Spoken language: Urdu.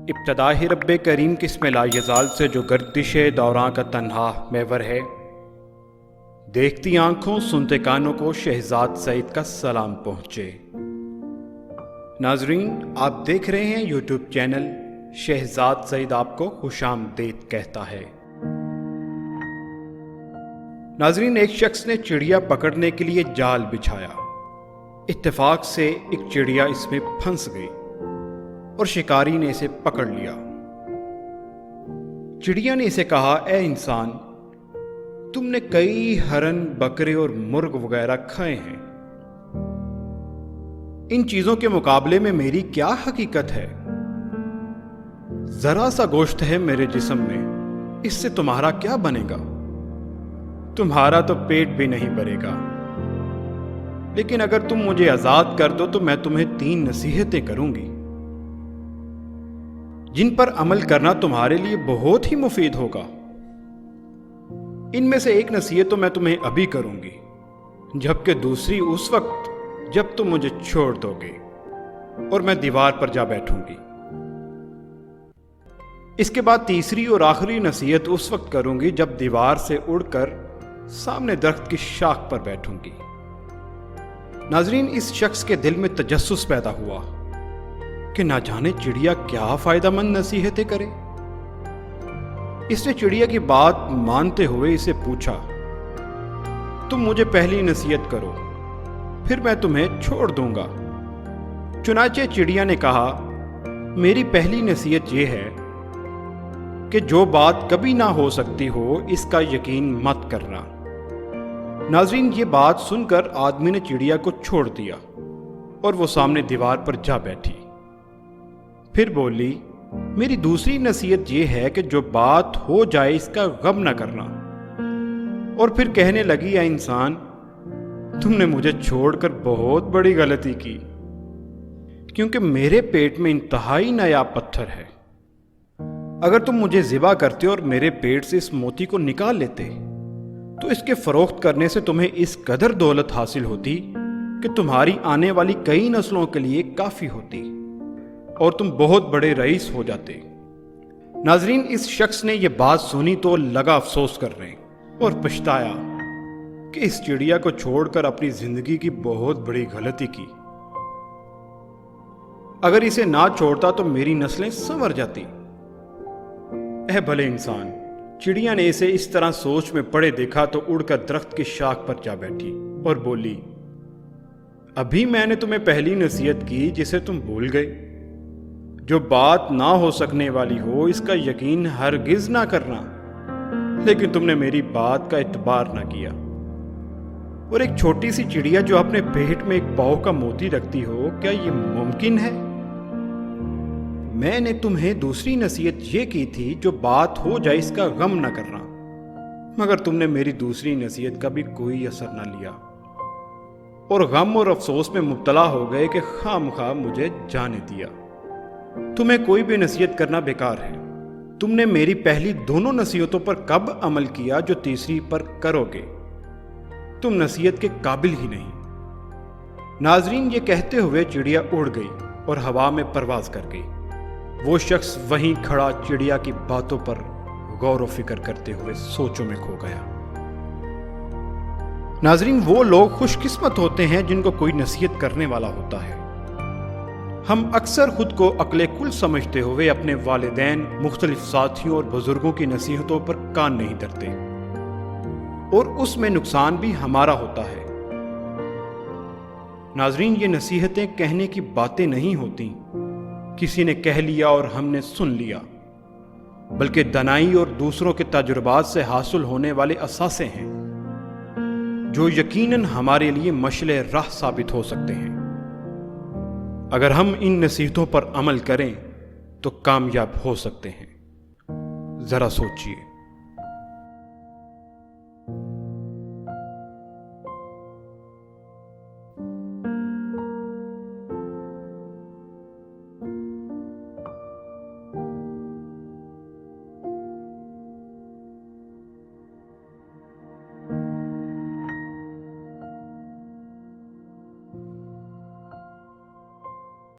ابتدا ہی رب کریم کی اسم لا یزال سے جو گردش دوراں کا تنہا محور ہے، دیکھتی آنکھوں سنتے کانوں کو شہزاد سعید کا سلام پہنچے۔ ناظرین، آپ دیکھ رہے ہیں یوٹیوب چینل شہزاد سعید آپ کو خوش آمدید کہتا ہے۔ ناظرین، ایک شخص نے چڑیا پکڑنے کے لیے جال بچھایا۔ اتفاق سے ایک چڑیا اس میں پھنس گئی اور شکاری نے اسے پکڑ لیا۔ چڑیا نے اسے کہا، اے انسان، تم نے کئی ہرن، بکرے اور مرغ وغیرہ کھائے ہیں، ان چیزوں کے مقابلے میں میری کیا حقیقت ہے؟ ذرا سا گوشت ہے میرے جسم میں، اس سے تمہارا کیا بنے گا؟ تمہارا تو پیٹ بھی نہیں بھرے گا۔ لیکن اگر تم مجھے آزاد کر دو تو میں تمہیں 3 نصیحتیں کروں گی جن پر عمل کرنا تمہارے لیے بہت ہی مفید ہوگا۔ ان میں سے ایک نصیحت تو میں تمہیں ابھی کروں گی، جبکہ دوسری اس وقت جب تم مجھے چھوڑ دو گے اور میں دیوار پر جا بیٹھوں گی۔ اس کے بعد تیسری اور آخری نصیحت اس وقت کروں گی جب دیوار سے اڑ کر سامنے درخت کی شاخ پر بیٹھوں گی۔ ناظرین، اس شخص کے دل میں تجسس پیدا ہوا کہ نہ جانے چڑیا کیا فائدہ مند نصیحتیں کرے۔ اس نے چڑیا کی بات مانتے ہوئے اسے پوچھا، تم مجھے پہلی نصیحت کرو، پھر میں تمہیں چھوڑ دوں گا۔ چنانچہ چڑیا نے کہا، میری پہلی نصیحت یہ ہے کہ جو بات کبھی نہ ہو سکتی ہو اس کا یقین مت کرنا۔ ناظرین، یہ بات سن کر آدمی نے چڑیا کو چھوڑ دیا اور وہ سامنے دیوار پر جا بیٹھی۔ پھر بولی، میری دوسری نصیحت یہ ہے کہ جو بات ہو جائے اس کا غم نہ کرنا۔ اور پھر کہنے لگی، اے انسان، تم نے مجھے چھوڑ کر بہت بڑی غلطی کی، کیونکہ میرے پیٹ میں انتہائی نایاب پتھر ہے۔ اگر تم مجھے ذبح کرتے اور میرے پیٹ سے اس موتی کو نکال لیتے تو اس کے فروخت کرنے سے تمہیں اس قدر دولت حاصل ہوتی کہ تمہاری آنے والی کئی نسلوں کے لیے کافی ہوتی اور تم بہت بڑے رئیس ہو جاتے۔ ناظرین، اس شخص نے یہ بات سنی تو لگا افسوس کرنے اور پچھتایا کہ اس چڑیا کو چھوڑ کر اپنی زندگی کی بہت بڑی غلطی کی۔ اگر اسے نہ چھوڑتا تو میری نسلیں سنور جاتی۔ اے بھلے انسان، چڑیا نے اسے اس طرح سوچ میں پڑے دیکھا تو اڑ کر درخت کی شاخ پر جا بیٹھی اور بولی، ابھی میں نے تمہیں پہلی نصیحت کی جسے تم بھول گئے۔ جو بات نہ ہو سکنے والی ہو اس کا یقین ہرگز نہ کرنا، لیکن تم نے میری بات کا اعتبار نہ کیا۔ اور ایک چھوٹی سی چڑیا جو اپنے پیٹ میں ایک پاؤ کا موتی رکھتی ہو، کیا یہ ممکن ہے؟ میں نے تمہیں دوسری نصیحت یہ کی تھی جو بات ہو جائے اس کا غم نہ کرنا، مگر تم نے میری دوسری نصیحت کا بھی کوئی اثر نہ لیا اور غم اور افسوس میں مبتلا ہو گئے کہ خواہ مخواہ مجھے جانے دیا۔ تمہیں کوئی بھی نصیحت کرنا بیکار ہے۔ تم نے میری پہلی دونوں نصیحتوں پر کب عمل کیا جو تیسری پر کرو گے؟ تم نصیحت کے قابل ہی نہیں۔ ناظرین، یہ کہتے ہوئے چڑیا اڑ گئی اور ہوا میں پرواز کر گئی۔ وہ شخص وہیں کھڑا چڑیا کی باتوں پر غور و فکر کرتے ہوئے سوچوں میں کھو گیا۔ ناظرین، وہ لوگ خوش قسمت ہوتے ہیں جن کو کوئی نصیحت کرنے والا ہوتا ہے۔ ہم اکثر خود کو عقل کل سمجھتے ہوئے اپنے والدین، مختلف ساتھیوں اور بزرگوں کی نصیحتوں پر کان نہیں دھرتے اور اس میں نقصان بھی ہمارا ہوتا ہے۔ ناظرین، یہ نصیحتیں کہنے کی باتیں نہیں ہوتی، کسی نے کہہ لیا اور ہم نے سن لیا، بلکہ دانائی اور دوسروں کے تجربات سے حاصل ہونے والے اثاثے ہیں جو یقیناً ہمارے لیے مشعل راہ ثابت ہو سکتے ہیں۔ اگر ہم ان نصیحتوں پر عمل کریں تو کامیاب ہو سکتے ہیں۔ ذرا سوچئے۔